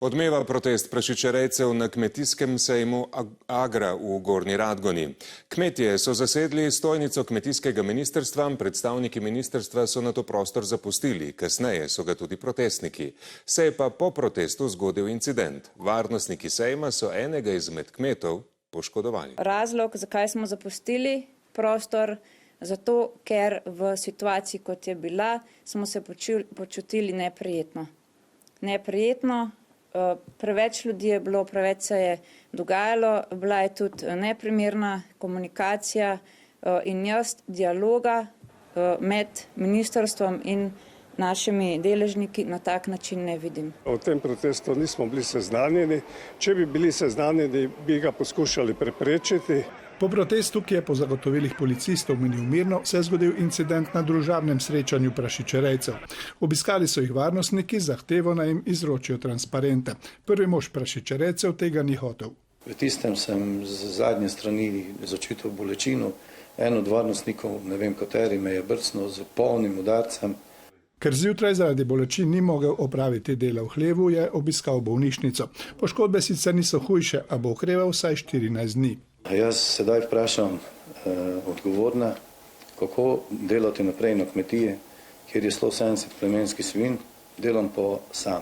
Odmeva protest prašičerejcev na kmetijskem sejmu Agra v Gornji Radgoni. Kmetje so zasedli stojnico kmetijskega ministrstva, predstavniki ministrstva so nato prostor zapustili, kasneje so ga tudi protestniki. Se je pa po protestu zgodil incident. Varnostniki sejma so enega izmed kmetov poškodovali. Razlog, zakaj smo zapustili prostor, zato ker v situaciji, kot je bila, smo se počutili neprijetno. Preveč ljudi je bilo, preveč se je dogajalo, bila je tudi neprimerna komunikacija in jaz dialoga med ministrstvom in našimi deležniki na tak način ne vidim. O tem protestu nismo bili seznanjeni. Če bi bili seznanjeni, bi ga poskušali preprečiti. Po protestu, ki je po zagotovilih policistov minil mirno, se je zgodil incident na družabnem srečanju prašičerejcev. Obiskali so jih varnostniki, zahtevo naj jim izročijo transparente. Prvi mož prašičerejcev tega ni hotel. V tistem sem z zadnje strani začutil bolečino. En od varnostnikov, ne vem kateri, me je brcnil z polnim udarcem. Ker zjutraj zaradi bolečin ni mogel opraviti dela v hlevu, je obiskal bolnišnico. Poškodbe sicer niso hujše, a bo okreval vsaj 14 dni. Jaz sedaj vprašam odgovorne, kako delati naprej na kmetiji, kjer je 170 plemenskih svin, delam pa sam.